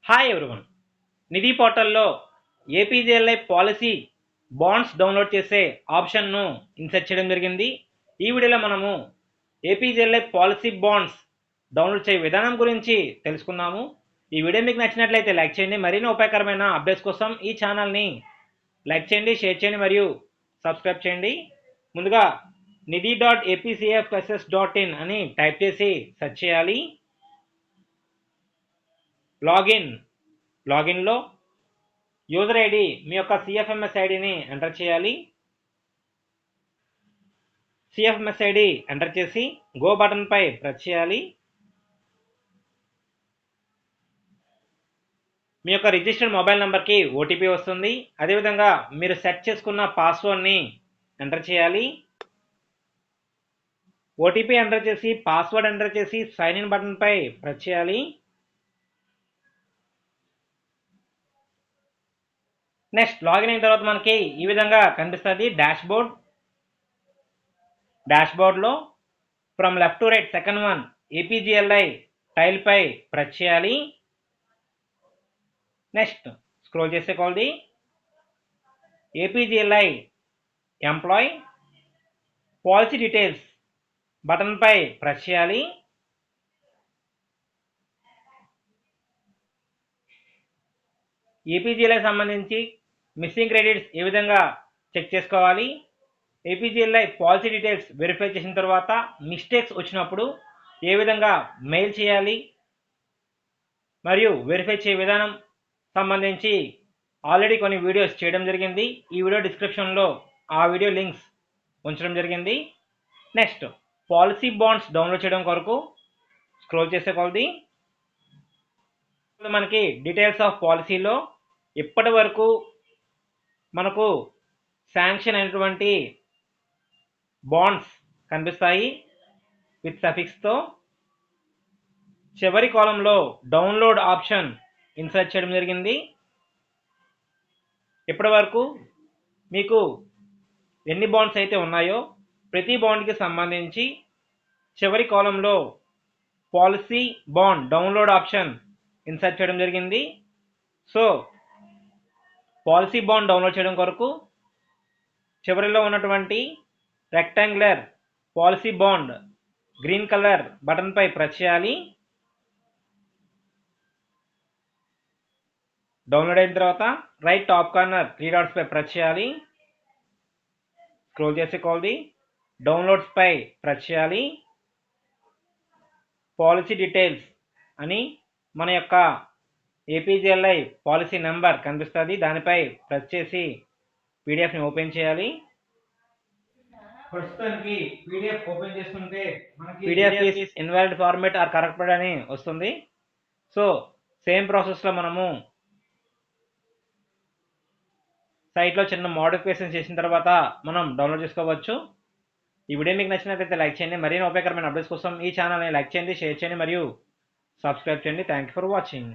Hi everyone. నిధి పోర్టల్లో APGLI policy bonds download చేసే ఆప్షన్ను insert చేయడం జరిగింది. ఈ వీడియోలో మనము ఏపీజేఎల్ఐ పాలసీ బాండ్స్ డౌన్లోడ్ చేసే విధానం గురించి తెలుసుకుందాము. ఈ వీడియో మీకు నచ్చినట్లయితే లైక్ చేయండి. మరిన్ని ఉపయోగకరమైన అప్డేట్స్ కోసం ఈ ఛానల్ని లైక్ చేయండి, షేర్ చేయండి మరియు సబ్స్క్రైబ్ చేయండి. ముందుగా nidhi.apcfss.in అని టైప్ చేసి సెర్చ్ చేయాలి. లాగిన్లో యూజర్ ఐడి మీ యొక్క సిఎఫ్ఎంఎస్ ఐడిని ఎంటర్ చేయాలి. సిఎఫ్ఎంఎస్ ఐడి ఎంటర్ చేసి గో బటన్పై ప్రెస్ చేయాలి. మీ యొక్క రిజిస్టర్డ్ మొబైల్ నెంబర్కి ఓటీపీ వస్తుంది. అదేవిధంగా మీరు సెట్ చేసుకున్న పాస్వర్డ్ని ఎంటర్ చేయాలి. ఓటీపీ ఎంటర్ చేసి పాస్వర్డ్ ఎంటర్ చేసి సైన్ ఇన్ బటన్పై ప్రెస్ చేయాలి. నెక్స్ట్ లాగిన్ అయిన తర్వాత మనకి ఈ విధంగా కనిపిస్తుంది డాష్బోర్డ్లో from left to right second one APGLI టైల్పై ప్రెస్ చేయాలి. నెక్స్ట్ స్క్రోల్ చేసే కొలది ఏపీజీఎల్ఐ ఎంప్లాయ్ పాలసీ డీటెయిల్స్ బటన్పై ప్రెస్ చేయాలి. ఏపీజీఎల్ఐ సంబంధించి మిస్సింగ్ క్రెడిట్స్ ఏ విధంగా చెక్ చేసుకోవాలి, ఏపీజీఎల్ఐ పాలసీ డీటెయిల్స్ వెరిఫై చేసిన తర్వాత మిస్టేక్స్ వచ్చినప్పుడు ఏ విధంగా మెయిల్ చేయాలి మరియు వెరిఫై చేయ విధానం సంబంధించి ఆల్రెడీ కొన్ని వీడియోస్ చేయడం జరిగింది. ఈ వీడియో డిస్క్రిప్షన్లో ఆ వీడియో లింక్స్ ఉంచడం జరిగింది. నెక్స్ట్ పాలసీ బాండ్స్ డౌన్లోడ్ చేయడం కొరకు స్క్రోల్ చేసే కొలది మనకి డీటెయిల్స్ ఆఫ్ పాలసీలో ఇప్పటి వరకు మనకు శాంక్షన్ అయినటువంటి బాండ్స్ కనిపిస్తాయి విత్ సఫిక్స్తో. చివరి కాలంలో డౌన్లోడ్ ఆప్షన్ ఇన్సర్ట్ చేయడం జరిగింది. ఇప్పటి వరకు మీకు ఎన్ని బాండ్స్ అయితే ఉన్నాయో ప్రతి బాండ్కి సంబంధించి చివరి కాలంలో policy bond download option insert చేయడం జరిగింది. సో పాలసీ బాండ్ డౌన్లోడ్ చేయడం కొరకు చివరిలో ఉన్నటువంటి rectangular policy bond green colour బటన్పై ప్రెస్ చేయాలి. డౌన్లోడ్ అయిన తర్వాత రైట్ టాప్ కార్నర్ 3 డాట్స్ పై ప్రెస్ చేయాలి. స్క్రోల్ చేసే కొలది డౌన్లోడ్స్ పై ప్రెస్ చేయాలి. పాలసీ డీటెయిల్స్ అని మన యొక్క ఏపీజీఎల్ఐ పాలసీ నెంబర్ కనిపిస్తుంది, దానిపై ప్రెస్ చేసి పీడిఎఫ్ని ఓపెన్ చేయాలి. ప్రస్తుతానికి పీడిఎఫ్ ఓపెన్ చేస్తుంటే మనకి PDF is invalid format or corrected అని వస్తుంది. సో సేమ్ ప్రాసెస్లో మనము సైట్లో చిన్న మోడిఫికేషన్ చేసిన తర్వాత మనం డౌన్లోడ్ చేసుకోవచ్చు. ఈ వీడియో మీకు నచ్చినట్లయితే లైక్ చేయండి. మరిన్ని ఉపయోగకరమైన అప్డేట్స్ కోసం ఈ ఛానల్ని లైక్ చేయండి, షేర్ చేయండి మరియు సబ్స్క్రైబ్ చేయండి. Thank you for watching.